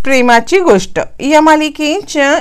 प्रेमाची गोष्ट या मालिकेच्या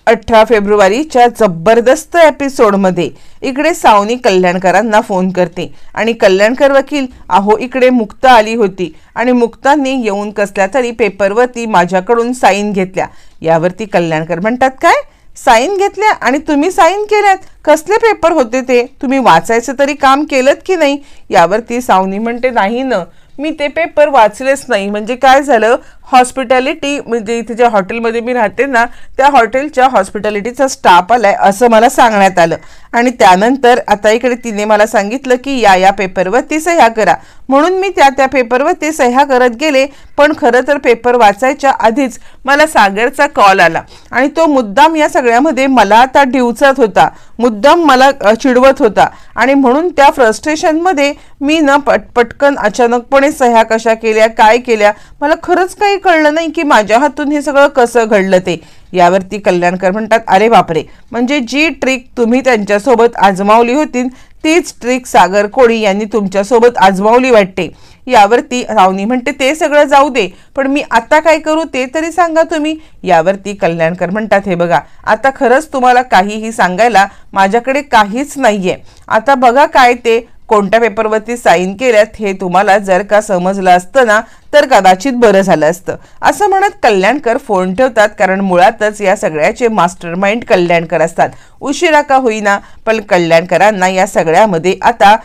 18 फेब्रुवारीच्या जबरदस्त एपिसोडमध्ये इकडे सावनी कल्याणकरांना फोन करते आणि कल्याणकर वकील अहो इकडे मुक्ता आली होती आणि मुक्ताने येऊन कसल्या तरी पेपरवरती माझ्याकडून साईन घेतल्या। यावरती कल्याणकर म्हणतात काय साईन घेतल्या आणि तुम्ही साईन केल्यात? कसले पेपर होते ते? तुम्ही वाचायचं तरी काम केलंत की नाही? यावरती सावनी म्हणते नाही न, मी ते पेपर वाचलेच नाही। म्हणजे काय झालं, हॉस्पिटॅलिटी म्हणजे इथे ज्या हॉटेलमध्ये मी राहते ना त्या हॉटेलच्या हॉस्पिटॅलिटीचा स्टाफ आलाय असं मला सांगण्यात आलं आणि त्यानंतर आता इकडे तिने मला सांगितलं की या पेपरवरती सह्या करा, म्हणून मी त्या पेपरवरती सह्या करत गेले। पण खरं तर पेपर वाचायच्या आधीच मला सागरचा कॉल आला आणि तो मुद्दाम या सगळ्यामध्ये मला आता डिवचत होता, मुद्दाम मला चिडवत होता आणि म्हणून त्या फ्रस्ट्रेशनमध्ये मी न पटकन अचानकपणे सह्या कशा केल्या काय केल्या मला खरंच काही कळलं नाही की माझ्या हातून हे सगळं कसं घडलं ते। यावरती कल्याणकर म्हणतात अरे बापरे, म्हणजे जी ट्रिक तुम्ही त्यांच्यासोबत आजमावली होती तीच ट्रिक सागर कोळी यांनी तुमच्यासोबत आजमावली वाटते। यावरती सावनी म्हणते ते सगळं जाऊ दे, पण मी आता काय करू ते तरी सांगा तुम्ही। यावरती कल्याणकर म्हणतात हे बघा आता खरंच तुम्हाला काहीही सांगायला माझ्याकडे काहीच नाहीये। आता बघा काय ते कोणत्या पेपरवरती साईन केल्यात हे तुम्हाला जर का समजलं असतं ना तर कदाचित बरं झालं असतं असं म्हणत कल्याणकर फोन ठेवतात, कारण मुळातच या सगळ्याचे मास्टरमाइंड कल्याणकर असतात। उशिरा का होईना पण कल्याणकरांना या सगळ्यामध्ये आता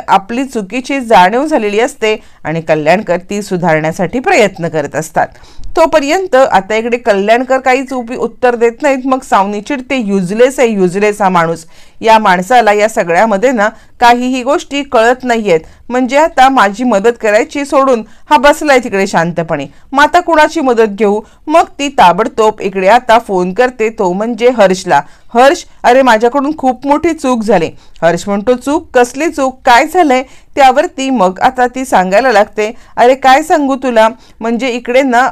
आपली चुकीची जाणीव झालेली असते आणि कल्याणकर ती सुधारण्यासाठी प्रयत्न करत असतात। तोपर्यंत आता इकडे कल्याणकर काहीच उत्तर देत नाहीत। मग सावनी चिडते युजलेस आहे युजलेस हा माणूस, या माणसाला या सगळ्यामध्ये ना काहीही गोष्टी कळत नाहीयेत। म्हणजे आता माझी मदत करायची सोडून हा बसलाय तिकडे शांतपणे, मग आता कुणाची मदत घेऊ? मग ती ताबडतोब इकडे आता फोन करते, तो म्हणजे हर्षला। हर्ष अरे माझ्याकडून खूप मोठी चूक झाली। हर्ष म्हणतो चूक? कसली चूक? काय झालंय? त्यावरती मग आता ती सांगायला लागते अरे काय सांगू तुला, म्हणजे इकडे ना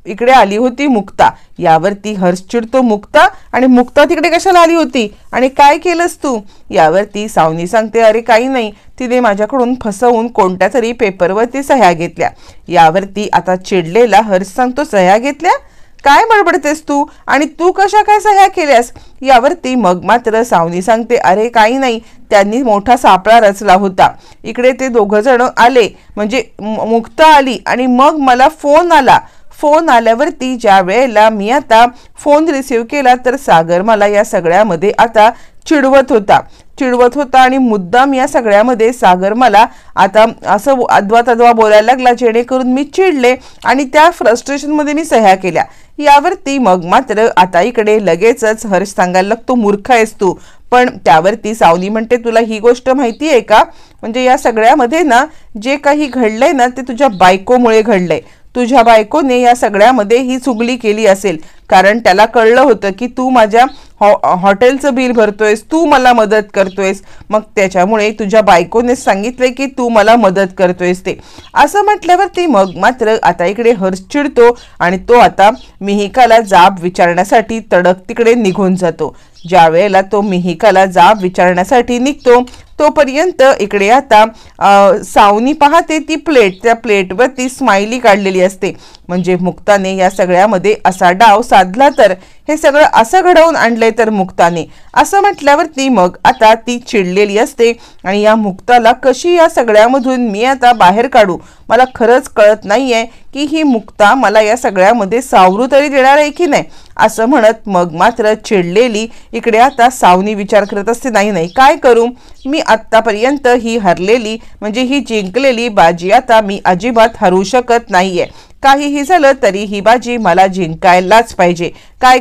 इकडे आली होती मुक्ता। यावरती हर्ष चिडतो मुक्ता? आणि मुक्ता तिकडे कशाला आली होती आणि काय केलंस तू? यावरती सावनी सांगते अरे काही नाही, तिने माझ्याकडून फसवून कोणत्या तरी पेपरवरती सह्या घेतल्या। यावरती आता चिडलेला हर्ष सांगतो सह्या घेतल्या? काय बडबडतेस तू आणि तू कशा काय सह्या केल्यास? यावरती मग मात्र सावनी सांगते अरे काही नाही, त्यांनी मोठा सापळा रचला होता। इकडे ते दोघं जण आले, म्हणजे मुक्ता आली आणि मग मला फोन आला। फोन आल्यावरती ज्या वेळेला मी आता फोन रिसीव्ह केला तर सागर मला या सगळ्यामध्ये आता चिडवत होता आणि मुद्दाम या सगळ्यामध्ये सागर मला आता असं अद्वा बोलायला लागला जेणेकरून मी चिडले आणि त्या फ्रस्ट्रेशनमध्ये मी सह्या केल्या। यावरती मग मात्र आता इकडे लगेचच हर्ष सांगायला लागतो मूर्ख आहेस तू। पण त्यावरती सावनी म्हणते तुला ही गोष्ट माहिती आहे का, म्हणजे या सगळ्यामध्ये ना जे काही घडलंय ना ते तुझ्या बायकोमुळे घडलंय। तुझ्या बायकोने या सगळ्यामध्ये ही चुगली केली असेल, कारण त्याला कळलं होतं की तू माझ्या हॉटेलचं बिल भरतोयस, तू मला मदत करतोयस, मग त्याच्यामुळे तुझ्या बायकोने सांगितले की तू मला मदत करतोयस ते। असं म्हटल्यावरती मग मात्र आता इकडे हर्ष चिडतो आणि तो आता मिहिकाला जाब विचारण्यासाठी तडक तिकडे निघून जातो। ज्या वेळेला तो मिहिकाला जाब विचारण्यासाठी निघतो तोपर्यंत इकडे आता सावनी पाहते ती प्लेट, त्या प्लेटवरती स्माइली काढलेली असते। म्हणजे मुक्ताने या सगळ्यामध्ये असा डाव साधला तर हे सगळं असं घडवून आणलंय तर मुक्ताने, असं म्हटल्यावरती मग आता ती चिडलेली असते आणि या मुक्ताला कशी या सगळ्यामधून मी आता बाहेर काढू, मला खरंच कळत नाहीये की ही मुक्ता मला या सगळ्यामध्ये सावरू तरी देणार आहे की नाही, असं म्हणत मग मात्र चिडलेली इकडे आता सावनी विचार करत असते नाही काय करू मी, आतापर्यंत ही हरलेली म्हणजे ही जिंकलेली बाजी आता मी अजिबात हरू शकत नाहीये। काहीही झालं तरी ही बाजी मला जिंकायलाच पाहिजे, काय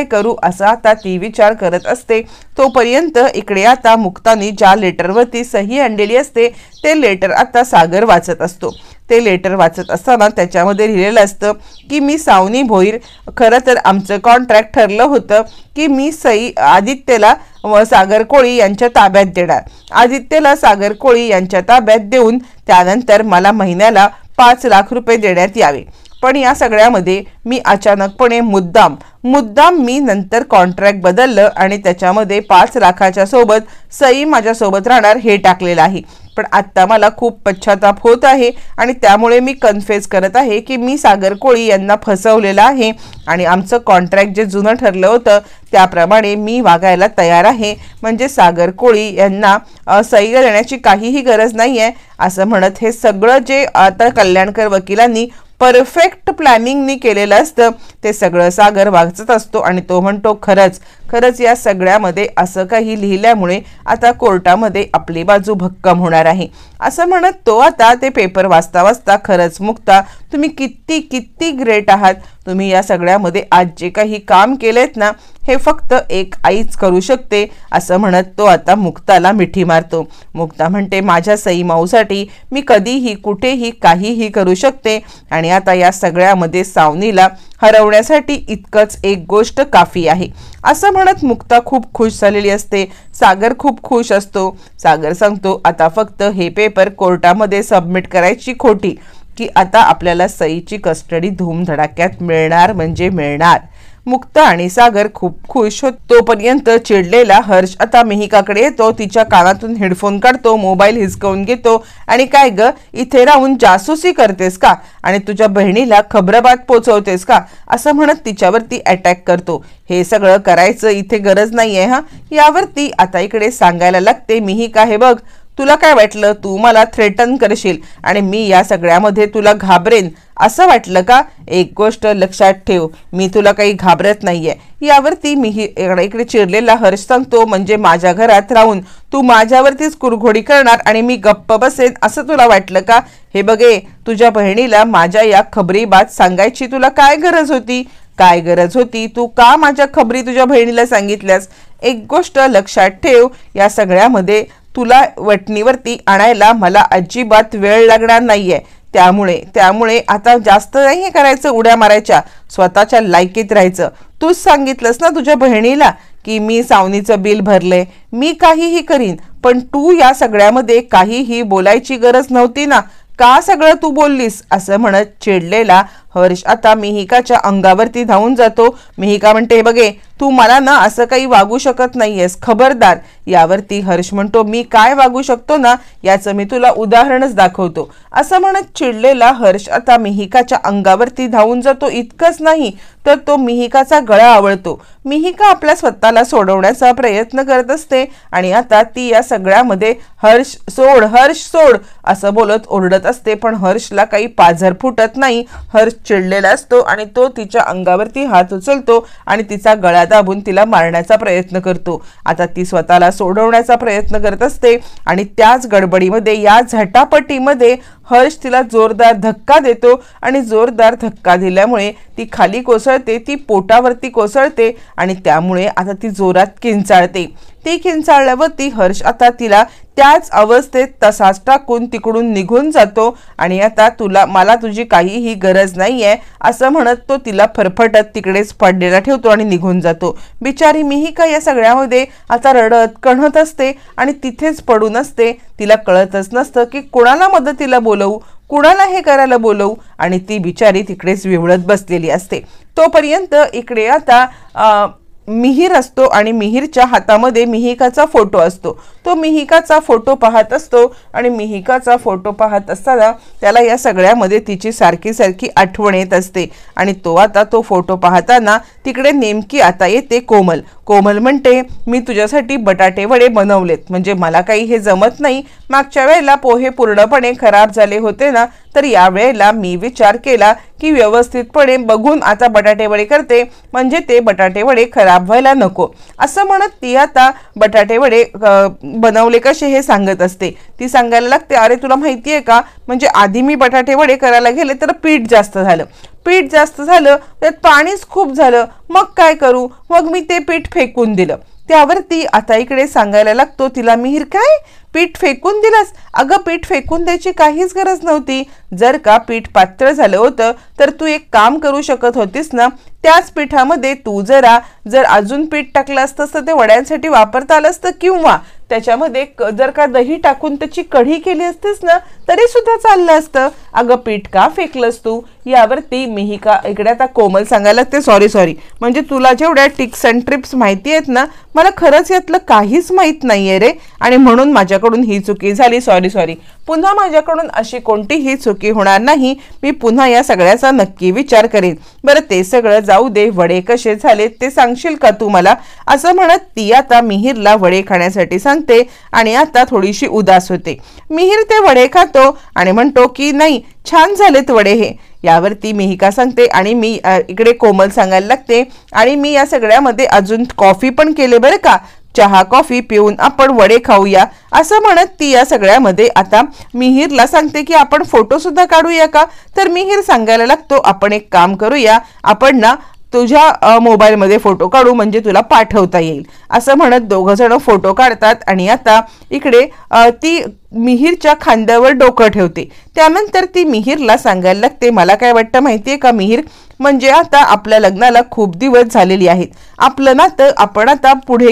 करू असा आता ती विचार करत असते। तोपर्यंत इकडे आता मुक्ताने ज्या लेटरवरती सही आणलेली असते ते लेटर आता सागर वाचत असतो। ते लेटर वाचत असताना त्याच्यामध्ये लिहिलेलं असतं की मी सावनी भोईर, खरं तर आमचं कॉन्ट्रॅक्ट ठरलं होतं की मी सई आदित्यला व सागर कोळी यांच्या ताब्यात देणार। आदित्यला सागर कोळी यांच्या ताब्यात देऊन त्यानंतर मला महिन्याला 5 लाख रुपये देण्यात यावे। पण या सगळ्यामध्ये मी अचानकपणे मुद्दाम मी नंतर कॉन्ट्रॅक्ट बदललं आणि त्याच्यामध्ये 5 लाखाच्या सोबत सई माझ्यासोबत राहणार हे टाकलेलं आहे. पण आता मला खूप पश्चाताप होत आहे आणि त्यामुळे मी कन्फेस करत आहे की मी सागर कोळी यांना फसवलेलं आहे आणि आमचं कॉन्ट्रॅक्ट जे जुनं ठरलं होतं त्याप्रमाणे मी वागायला तयार आहे. म्हणजे सागर कोळी यांना सही देण्याची काहीही गरज नाही आहे असं म्हणत हे सगळं जे आता कल्याणकर वकिलांनी परफेक्ट प्लॅनिंगनी केलेलं असतं ते सगळं सागर वाचत असतो आणि तो म्हणतो खरंच या सगळ्यामध्ये असं काही लिहिल्यामुळे आता कोर्टामध्ये आपली बाजू भक्कम होणार आहे असं म्हणत तो आता ते पेपर वाचता खरंच मुक्ता तुम्ही किती ग्रेट आहात. तुम्ही या सगळ्यामध्ये आज जे काही काम केलेत ना हे फक्त एक आईच करू शकते असं म्हणत तो आता मुक्ताला मिठी मारतो. मुक्ता म्हणते माझ्या सई माऊसाठी मी कधीही कुठेही काहीही करू शकते आणि आता या सगळ्यामध्ये सावनीला हरवण्यासाठी इतकंच एक गोष्ट काफी आहे असं म्हणत मुक्ता खूप खुश झालेली असते. सागर खूप खुश असतो. सागर सांगतो आता फक्त हे पेपर कोर्टामध्ये सबमिट करायची खोटी की आता आपल्याला सईची कस्टडी धूमधडाक्यात मिळणार म्हणजे मिळणार. मुक्ता आणि सागर खूप खुश होत. तोपर्यंत चिडलेला हर्ष आता मिहिकाकडे येतो. तिच्या कानातून हेडफोन काढतो, मोबाईल हिसकावून घेतो आणि काय ग इथे राहून जासूसी करतेस का आणि तुझ्या बहिणीला खबरबात पोचवतेस का असं म्हणत तिच्यावरती अटॅक करतो. हे सगळं करायचं इथे गरज नाहीये हा. यावरती आता इकडे सांगायला लागते मिहिका हे बघ तुला काय वाटलं तू मला थ्रेटन करशील आणि मी या सगळ्यामध्ये तुला घाबरेन असं वाटलं का. एक गोष्ट लक्षात ठेव मी तुला काही घाबरत नाहीये. यावरती मी इकडे चिरलेला हर्ष सांगतो म्हणजे माझ्या घरात राहून तू माझ्यावरतीच कुरघोडी करणार आणि मी गप्प बसेन असं तुला वाटलं का. हे बघे तुझ्या बहिणीला माझ्या या खबरी बात सांगायची तुला काय गरज होती तू का माझ्या खबरी तुझ्या बहिणीला सांगितल्यास. एक गोष्ट लक्षात ठेव या सगळ्यामध्ये तुला वटणीवरती आणायला मला अजिबात वेळ लागणार नाहीये. त्यामुळे आता जास्त नाही करायचं उड्या मारायच्या स्वतःच्या लायकीत राहायचं. तूच सांगितलंस ना तुझ्या बहिणीला की मी सावनीचं बिल भरले मी काहीही करीन पण तू या सगळ्यामध्ये काहीही बोलायची गरज नव्हती ना का सगळं तू बोललीस असं म्हणत चिडलेला हर्ष आता मिहिकाच्या अंगावरती धावून जातो. मिहिका म्हणते बघे तू मला ना असं काही वागू शकत नाहीयेस खबरदार. यावरती हर्ष म्हणतो मी काय वागू शकतो ना याचं मी तुला उदाहरणच दाखवतो असं म्हणत चिडलेला हर्ष आता मिहिकाच्या अंगावरती धावून जातो. इतकंच नाही तर तो मिहिकाचा गळा आवळतो. मिहिका आपल्या स्वतःला सोडवण्याचा प्रयत्न करत असते आणि आता ती या सगळ्यामध्ये हर्ष सोड असं बोलत ओरडत असते पण हर्षला काही पाझर फुटत नाही. हर्ष चिडलेला असतो आणि तो तिच्या अंगावरती हात उचलतो आणि तिचा गळा दाबून तिला मारण्याचा प्रयत्न करतो. आता ती स्वतःला सोडवण्याचा प्रयत्न करत असते आणि त्याच गडबडीमध्ये या झटापटीमध्ये हर्ष तिला जोरदार धक्का देतो आणि जोरदार धक्का दिल्यामुळे ती खाली कोसळते. ती पोटावरती कोसळते आणि त्यामुळे आता ती जोरात किंचाळते. ती किंचाळल्यावरती हर्ष आता तिला त्याच अवस्थेत तसाच टाकून तिकडून निघून जातो आणि आता मला तुझी काहीही गरज नाहीये असं म्हणत तो तिला फरफटत तिकडेच पडलेला ठेवतो आणि निघून जातो. बिचारी मिहिका या सगळ्यामध्ये आता रडत कणत असते आणि तिथेच पडून असते. तिला कळतच नसतं की कोणाला मदतीला बोलवू कुणाला हे करायला बोलवू आणि ती बिचारी तिकडेच विवळत बसलेली असते. तोपर्यंत इकडे आता मिहिर असतो आणि मिहिरच्या हातामध्ये मिहिकाचा फोटो असतो. तो मिहिकाचा फोटो पाहत असतो आणि मिहिकाचा फोटो पाहत असताना त्याला या सगळ्यामध्ये तिची सारखी आठवण येत असते आणि तो फोटो पाहताना तिकडे नेमकी आता येते कोमल म्हणते मी तुझ्यासाठी बटाटे वडे बनवलेत म्हणजे मला काही हे जमत नाही. मागच्या वेळेला पोहे पूर्णपणे खराब झाले होते ना तर या वेळेला मी विचार केला की व्यवस्थितपणे बघून आता बटाटे वडे करते म्हणजे ते बटाटे वडे खराब व्हायला नको असं म्हणत ती आता बटाटे वडे बनवले कसे हे सांगत असते. ती सांगायला लागते अरे तुला माहिती आहे का म्हणजे आधी मी बटाटे वडे करायला गेले तर पीठ जास्त झालं त्यात पाणीच खूप झालं मग काय करू मग मी ते पीठ फेकून दिलं. त्यावरती आता इकडे सांगायला लागतो तिला मिहिर काय पीठ फेकून दिलास. अगं पीठ फेकून द्यायची काहीच गरज नव्हती. जर का पीठ पातळ झालं होतं तर तू एक काम करू शकत होतीस ना त्याच पिठामध्ये तू जर अजून पीठ टाकलं असतं तर ते वड्यांसाठी वापरता आलं असतं किंवा त्याच्यामध्ये जर का दही टाकून त्याची कढी केली असतेस ना तरी सुद्धा चाललं असतं. अगं पीठ का फेकलंस तू? यावरती मिहिका इकडे आता कोमल सांगायला लागते सॉरी म्हणजे तुला जेवढ्या टिप्स अँड ट्रिप्स माहिती आहेत ना मला खरंच यातलं काहीच माहित नाहीये रे, आणि म्हणून माझ्याकडून ही चुकी झाली. सॉरी पुन्हा माझ्याकडून अशी कोणतीही चुकी होणार नाही. मी पुन्हा या सगळ्याचा नक्की विचार करेन. बरं ते सगळं जाऊ दे, वडे कसे झाले ते सांगशील का तू मला? असं म्हणत ती आता मिहिरला वडे खाण्यासाठी सांगते आणि आता थोडीशी उदास होते. मिहिर ते वडे खातो आणि म्हणतो की नाही छान झालेत वडे हे. यावरती मिहिका सांगते आणि मी इकडे कोमल सांगायला लागते आणि मी या सगळ्यामध्ये अजून कॉफी पण केले बरं का, चहा कॉफी पिऊन आपण वडे खाऊया. असं म्हणत ती या सगळ्यामध्ये आता मिहिरला सांगते की आपण फोटो सुद्धा काढूया का? तर मिहिर सांगायला लागतो आपण एक काम करूया, आपण ना तुझ्या मोबाईलमध्ये फोटो काढू म्हणजे तुला पाठवता येईल. असं म्हणत दोघं जण फोटो काढतात आणि आता इकडे ती मिहिरच्या खांद्यावर डोकं ठेवते. त्यानंतर ती मिहिरला सांगायला लागते मला काय वाटतं माहितीये का मिहिर, म्हणजे आता आपल्या लग्नाला खूप दिवस झालेली आहेत. आपलं नातं आपण आता पुढे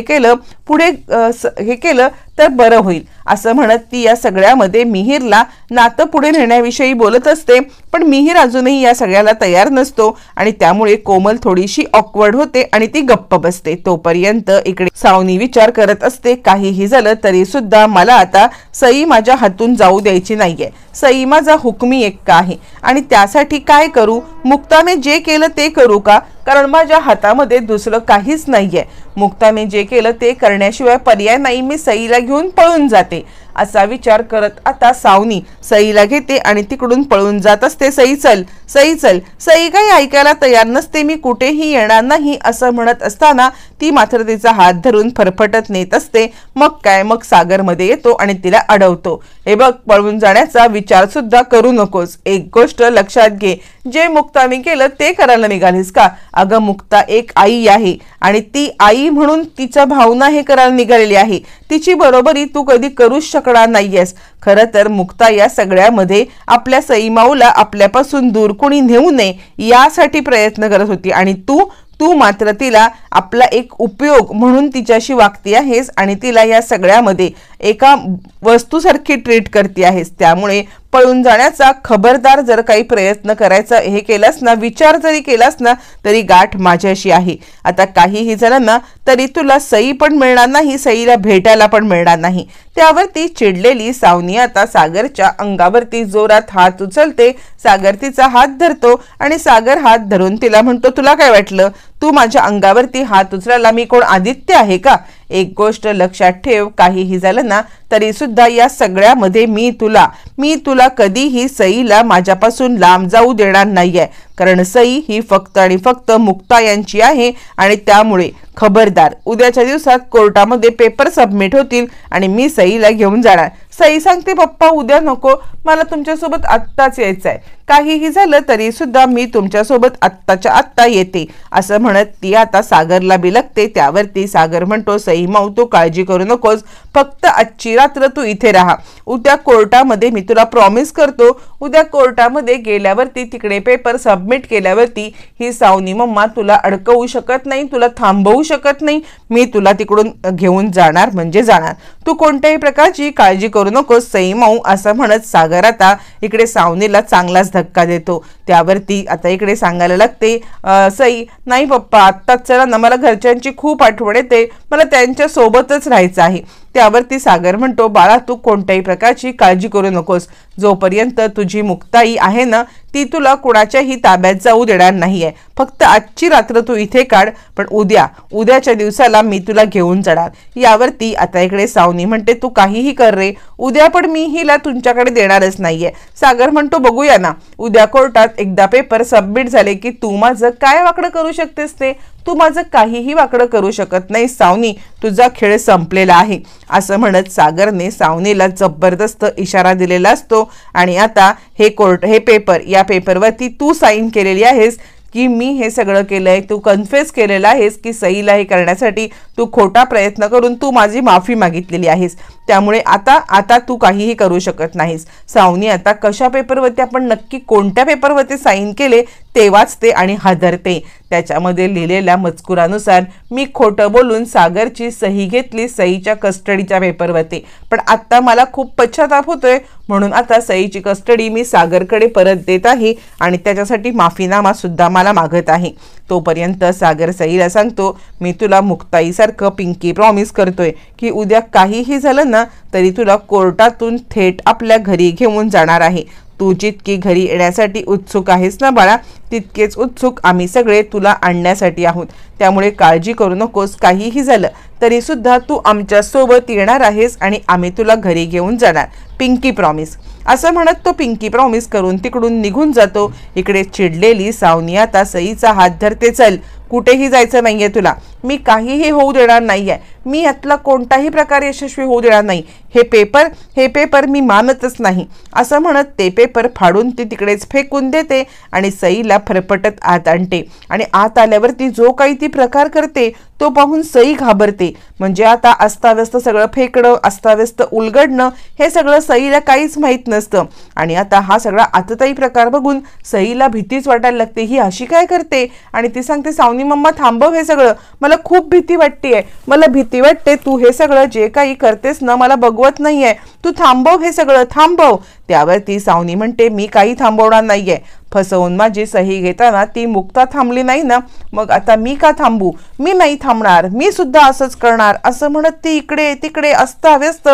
हे केलं तर बरं होईल. असं म्हणत ती या सगळ्यामध्ये मिहिरला नातं पुढे नेण्याविषयी बोलत असते. पण मिहिर अजूनही या सगळ्याला तयार नसतो आणि त्यामुळे कोमल थोडीशी ऑकवर्ड होते आणि ती गप्प बसते. तोपर्यंत इकडे सावनी विचार करत असते काहीही झालं तरी सुद्धा मला आता सई माझ्या हातून जाऊ द्यायची नाहीये. सई माझा हुकमी एक्का आहे आणि त्यासाठी काय करू? मुक्ताने जे केलं ते करू का? कारण माझ्या हातामध्ये दुसरं काहीच नाहीये. मुक्ताने जे केलं ते करण्याशिवाय पर्याय नाही. मी सईला घेऊन पळून जाते. असा विचार करत आता सावनी सईला घेते आणि तिकडून पळून जात असते. सई चल. सई काही ऐकायला तयार नसते. मी कुठेही येणार नाही असं म्हणत असताना ती मात्र तिचा हात धरून फरफटत नेत असते. मग सागर मध्ये येतो आणि तिला अडवतो. हे बघ, पळून जाण्याचा विचार सुद्धा करू नकोस. एक गोष्ट लक्षात घे, जे मुक्ताने केलं ते करायला निघालीस का? अगं मुक्ता एक आई आहे आणि ती आई म्हणून तिच्या भावना हे करायला निघालेली आहे. तिची बरोबरी तू कधी करूच शकणार नाहीयेस. खरं तर मुक्ता या सगळ्यामध्ये आपल्या सईमाऊला आपल्यापासून दूर कोणी नेऊ नये यासाठी प्रयत्न करत होती आणि तू मात्र तिला आपला एक उपयोग म्हणून तिच्याशी वागती आहेस आणि तिला या सगळ्यामध्ये एका वस्तूसारखी ट्रीट करते आहेस. त्यामुळे पळून जाण्याचा खबरदार जर काही प्रयत्न करायचा हे केलास ना, विचार जरी केलास ना, तरी गाठ माझ्याशी आहे. आता काहीही झालं ना तरी तुला सई पण मिळणार नाही, सईला भेटायला पण मिळणार नाही. त्यावरती चिडलेली सावनी आता सागरच्या अंगावरती जोरात हात उचलते. सागर तिचा हात धरतो आणि सागर हात धरून तिला म्हणतो तुला काय वाटलं? तू माझ्या अंगावरती हात उचलायला मी कोण आदित्य आहे का? एक गोष्ट लक्षात ठेव, काहीही झालं ना तरी सुद्धा या सगळ्यामध्ये मी तुला कधीही सईला माझ्यापासून लांब जाऊ देणार नाहीये. कारण सई ही फक्त आणि फक्त मुक्ता यांची आहे आणि त्यामुळे खबरदार, उद्याच्या दिवसात कोर्टामध्ये पेपर सबमिट होतील आणि मी सईला घेऊन जाणार. सई सांगते पप्पा उद्या नको, मला तुमच्यासोबत आत्ताच यायचं आहे. काहीही झालं तरी सुद्धा मी तुमच्यासोबत आत्ताच्या आत्ता येते. असं म्हणत ती आता सागरला बिलकते. त्यावरती सागर म्हणतो सई माऊ तू काळजी करू नकोस, फक्त आजची रात्र तू इथे राहा. उद्या कोर्टामध्ये मी तुला प्रॉमिस करतो, उद्या कोर्टामध्ये गेल्यावरती तिकडे पेपर सबमिट केल्यावरती ही सावनी मम्मा तुला अडकवू शकत नाही, तुला थांबवू शकत नाही. मी तुला तिकडून घेऊन जाणार म्हणजे जाणार. तू कोणत्याही प्रकारची काळजी करू नकोस सई माऊ. असं म्हणत सागर आता इकडे सावनीला चांगलाच धक्का देतो. त्यावरती आता इकडे सांगायला लागते सई नाही पप्पा आत्ताच चला ना, मला घरच्यांची खूप आठवण येते, मला त्यांच्या सोबतच राहायचं आहे. त्यावरती सागर म्हणतो बाळा तू कोणत्याही प्रकारची काळजी करू नकोस. जोपर्यंत तुझी मुक्ताई आहे ना ती तुला कुणाच्याही ताब्यात जाऊ देणार नाहीये. फक्त आजची रात्र तू इथे काढ, पण उद्याच्या दिवसाला मी तुला घेऊन जाणार. यावरती आता इकडे सावनी म्हणते तू काहीही कर रे, उद्या पण मी हिला तुमच्याकडे देणारच नाहीये. सागर म्हणतो बघूया ना, उद्या कोर्टात एकदा पेपर सबमिट झाले की तू माझं काय वाकडं करू शकतेस ते? तू माझं काहीही वाकडं करू शकत नाही सावनी, तुझा खेळ संपलेला आहे. असं म्हणत सागरने सावनीला जबरदस्त इशारा दिलेला असतो आणि आता हे पेपर या पेपरवरती तू साईन केलेली आहेस की मी हे सगळं केलंय, तू कन्फेस केलेलं आहेस की सईला हे करण्यासाठी तू खोटा प्रयत्न करून तू माझी माफी मागितलेली आहेस. त्यामुळे आता तू काहीही करू शकत नाहीस. सावनी आता कशा पेपरवरती आपण नक्की कोणत्या पेपरवरती साईन केले ते वाचते आणि हादरते. त्याच्यामध्ये लिहिलेल्या मजकुरानुसार मी खोटं बोलून सागरची सही घेतली सईच्या कस्टडीच्या पेपरवरती, पण आता मला खूप पश्चाताप होतोय, म्हणून आता सईची कस्टडी मी सागरकडे परत देत आहे आणि त्याच्यासाठी माफीनामा सुद्धा मला मागत आहे. तोपर्यंत सागर सईला सांगतो, मी तुला मुक्ताईसारखं पिंकी प्रॉमिस करतोय की उद्या काहीही झालं ना तरी तुला कोर्टातून थेट आपल्या घरी घेऊन जाणार आहे. तू जितकी घरी येण्यासाठी उत्सुक आहेस ना बाळा, तितकेच उत्सुक आम्ही सगळे तुला आणण्यासाठी आहोत. त्यामुळे काळजी करू नकोस, काहीही झालं तरी सुद्धा तू आमच्या सोबत येणार आहेस आणि आम्ही तुला घरी घेऊन जाणार. Pinky promise. असं म्हणत तो पिंकी प्रॉमिस करून तिकडून निघून जातो. इकडे चिडलेली सावनी आता सईचा हात धरते. चल, कुठेही जायचं नाहीये तुला, मी काहीही होऊ देणार नाहीये, मी यातला कोणताही प्रकार यशस्वी होऊ देणार नाही. हे पेपर मी मानतच नाही. असं म्हणत ते पेपर फाडून ती तिकडेच फेकून देते आणि सईला फरफटत आत आणते. आणि आत आल्यावरती जो काही ती प्रकार करते तो पाहून सई घाबरते. म्हणजे आता अस्ताव्यस्त सगळं फेकणं, अस्ताव्यस्त उलगडणं, हे सगळं सईला काहीच माहीत नसतं. आणि आता हा सगळा आतताई प्रकार बघून सईला भीतीच वाटायला लागते. ही अशी काय करते? आणि ती सांगते, सावनी मम्मा थांबव हे सगळं, मला खूप भीती वाटतेय, मला भीती वाटते, तू हे सगळं जे काही करतेस ना मला बघवत नाहीये, तू थांबव हे सगळं, थांबव. त्यावरती सावनी म्हणते, मी काही थांबवणार नाहीये. फसवून माझी सही घेताना ती मुक्ता थांबली नाही ना, मग आता मी का थांबू? मी नाही थांबणार, मी सुद्धा असंच करणार. असं म्हणत ती इकडे तिकडे अस्ताव्यस्त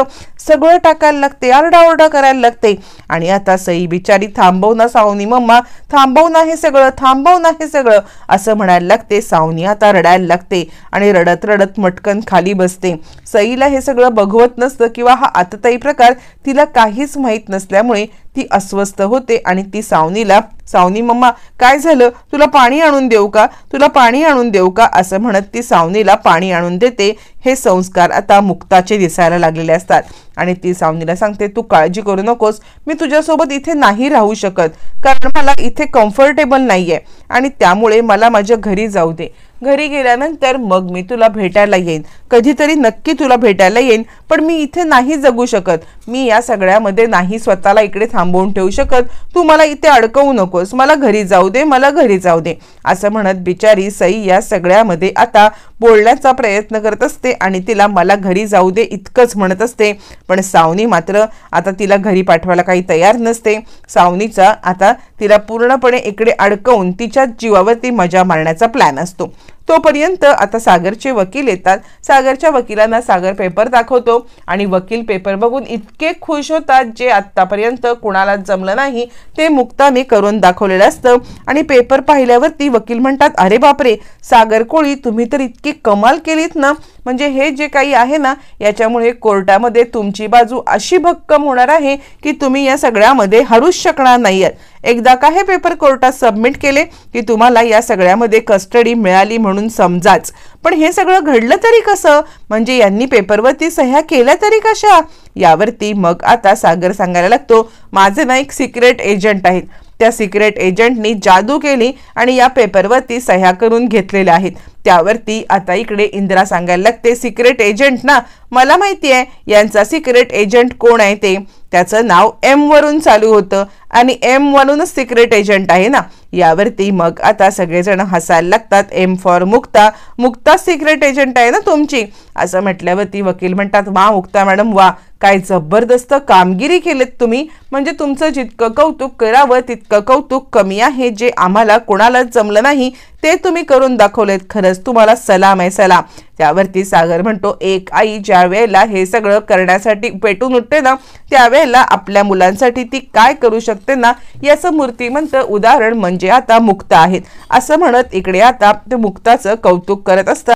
सगळं टाकायला लागते, आरडाओरडा करायला लागते. आणि आता सई बिचारी, थांबव ना सावनी मम्मा, थांबव ना हे सगळं, थांबव ना हे सगळं असं म्हणायला लागते. सावनी आता रडायला लागते आणि रडत रडत मटकन खाली बसते. सईला हे सगळं बघवत नसतं किंवा हा आतताई प्रकार तिला काहीच माहीत नसल्यामुळे ती अस्वस्थ होते. आणि ती सावनीला, सावनी मम्मा काय झालं, तुला पाणी आणून देऊ का, तुला पाणी आणून देऊ का असं म्हणत ती सावनीला पाणी आणून देते. हे संस्कार आता मुक्ताचे दिसायला लागलेले असतात. आणि ती सावनीला सांगते, तू काळजी करू नकोस, मी तुझ्यासोबत इथे नाही राहू शकत, कारण मला इथे कम्फर्टेबल नाहीये आणि त्यामुळे मला माझ्या घरी जाऊ दे. घरी गेल्यानंतर मग मी तुला भेटायला येईन, कधीतरी नक्की तुला भेटायला येईन, पण मी इथे नाही जगू शकत, मी या सगळ्यामध्ये नाही स्वतःला इकडे थांबवून ठेवू शकत, तू मला इथे अडकवू नकोस, मला घरी जाऊ दे, मला घरी जाऊ दे असं म्हणत बिचारी सई या सगळ्यामध्ये आता बोलण्याचा प्रयत्न करत असते आणि तिला मला घरी जाऊ दे इतकंच म्हणत असते. पण सावनी मात्र आता तिला घरी पाठवायला काही तयार नसते. सावनीचा आता तिला पूर्णपणे इकडे अडकवून तिच्या जीवावरती मजा मारण्याचा प्लॅन असतो. तोपर्यंत आता सागरचे वकील येतात. सागरच्या वकिलांना सागर पेपर दाखवतो आणि वकील पेपर बघून इतके खुश होतात, जे आतापर्यंत कुणाला जमलं नाही ते मुक्ताने करून दाखवलेलं असतं. आणि पेपर पाहिल्यावरती वकील म्हणतात, अरे बापरे सागर कोळी, तुम्ही तर इतकी कमाल केलीत ना, म्हणजे हे जे काही आहे ना याच्यामुळे कोर्टामध्ये तुमची बाजू अशी भक्कम होणार आहे की तुम्ही या सगळ्यामध्ये हरूच शकणार नाहीयेत. एकदा का हे पेपर कोर्टात सबमिट केले की तुम्हाला या सगळ्यामध्ये कस्टडी मिळाली म्हणून समजाच. पण हे सगळं घडलं तरी कसं, म्हणजे यांनी पेपरवरती सह्या केल्या तरी कशा? यावरती मग आता सागर सांगायला लागतो, माझे ना एक सिक्रेट एजंट आहेत, त्या सिक्रेट एजंटनी जादू केली आणि या पेपरवरती सह्या करून घेतलेल्या आहेत. त्यावरती आता इकडे इंदिरा सांगायला लागते, सिक्रेट एजंट ना, मला माहिती आहे यांचा सिक्रेट एजंट कोण आहे ते, त्याचं नाव एम वरून चालू होतं आणि एम वरूनच सिक्रेट एजंट आहे ना. यावरती मग आता सगळेजण हसायला लागतात. M for Mukta, Mukta secret agent आहे ना तुमची असं म्हटल्यावरती वकील म्हणतात, वा मुक्ता मॅडम वा, काय जबरदस्त कामगिरी केलीत तुम्ही, म्हणजे तुमचं जितकं कौतुक करावं तितकं कौतुक कमी आहे, जे आम्हाला कोणालाच जमलं नाही ते तुम्ही करून दाखवलेत, खरंच तुम्हाला सलाम आहे सलाम. त्यावरती सागर म्हणतो, एक आई ज्या वेळेला हे सगळं करण्यासाठी पेटून उठते ना त्यावेळेला आपल्या मुलांसाठी ती काय करू शकते ना याचं मूर्तिमंत उदाहरण म्हणजे आता मुक्ता आहेत असं म्हणत इकडे आता ते मुक्ताचं कौतुक करत असतात.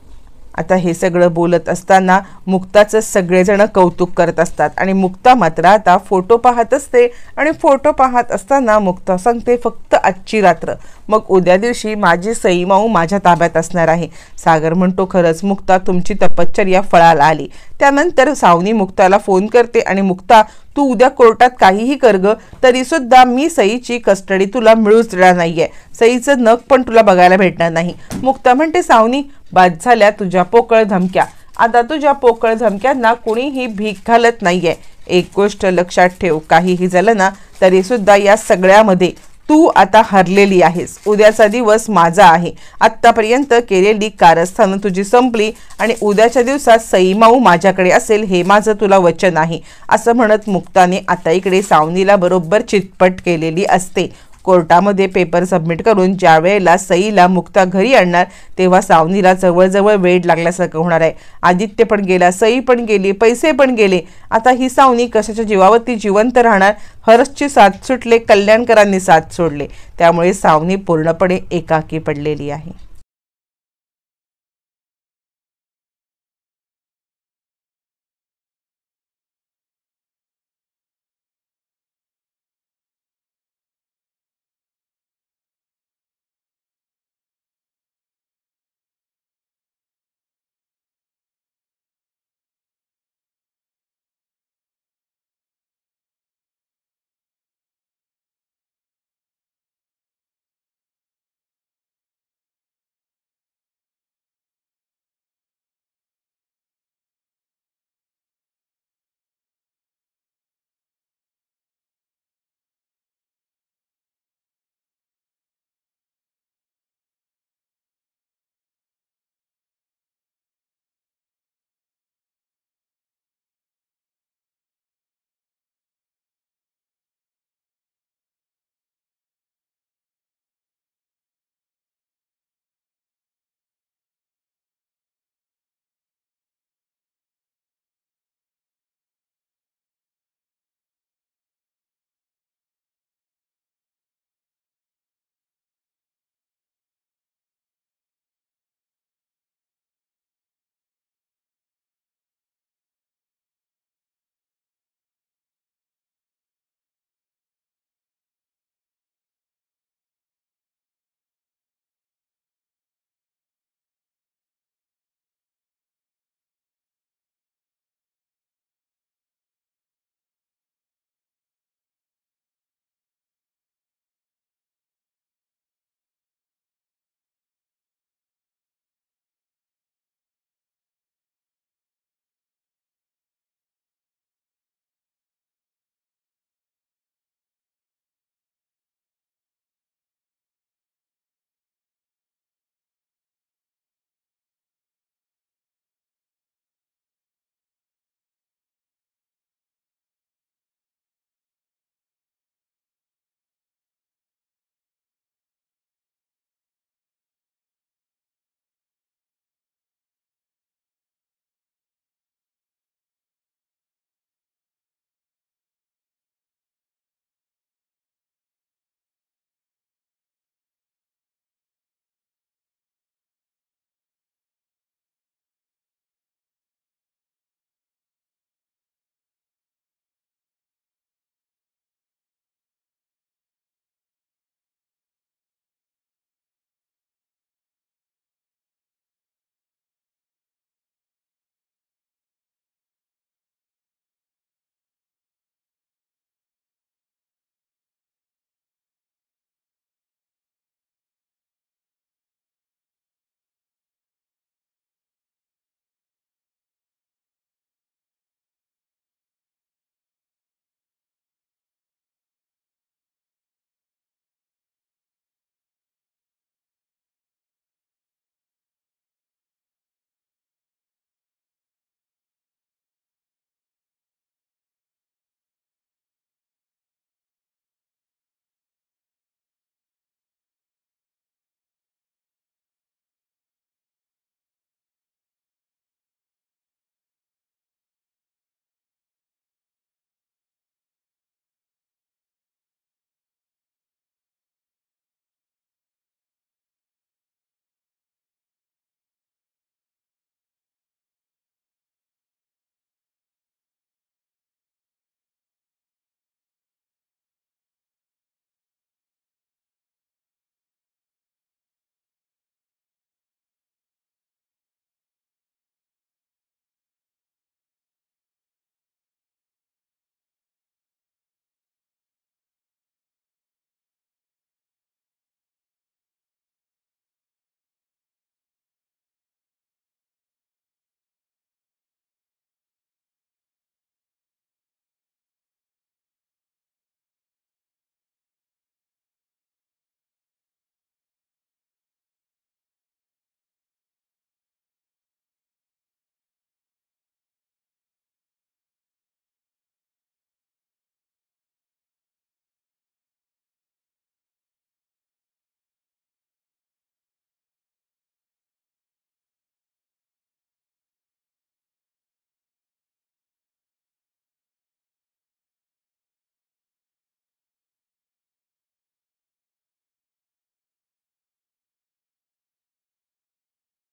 आता हे सगळं बोलत असताना मुक्ताचं सगळेजण कौतुक करत असतात आणि मुक्ता मात्र आता फोटो पाहत असते. आणि फोटो पाहत असताना मुक्ता सांगते, फक्त आजची रात्र, मग उद्या दिवशी माझी सई माऊ माझ्या ताब्यात असणार आहे. सागर म्हणतो, खरंच मुक्ता तुमची तपश्चर्या फळाला आली. त्यानंतर सावनी मुक्ताला फोन करते आणि मुक्ता, तू उद्या कोर्टात काहीही कर ग, तरी सुद्धा मी सईची कस्टडी तुला मिळूच देणार नाहीये, सईचं नख पण तुला बघायला भेटणार नाही. मुक्ता म्हणते, सावनी बाद झाल्या तुझ्या पोकळ धमक्या, आता तुझ्या पोकळ धमक्यांना कुणीही भीक घालत नाहीये. एक गोष्ट लक्षात ठेव, काहीही झालं ना तरी सुद्धा या सगळ्यामध्ये तू आता हरलेली आहेस. उद्याचा दिवस माझा आहे. आत्तापर्यंत केलेली कारस्थानं तुझी संपली आणि उद्याच्या दिवसात सईमाऊ माझ्याकडे असेल हे माझं तुला वचन आहे, असं म्हणत मुक्ताने आता इकडे सावनीला बरोबर चितपट केलेली असते. कोर्टामध्ये पेपर सबमिट करून ज्या वेळेला सईला मुक्ता घरी आणणार तेव्हा सावनीला जवळजवळ वेळ लागल्यासारखं होणार आहे. आदित्य पण गेला, सई पण गेली, पैसे पण गेले. आता ही सावनी कशाच्या जीवावरती जिवंत राहणार. हर्षची साथ सुटले, कल्याणकरांनी साथ सोडले, त्यामुळे सावनी पूर्णपणे एकाकी पडलेली आहे.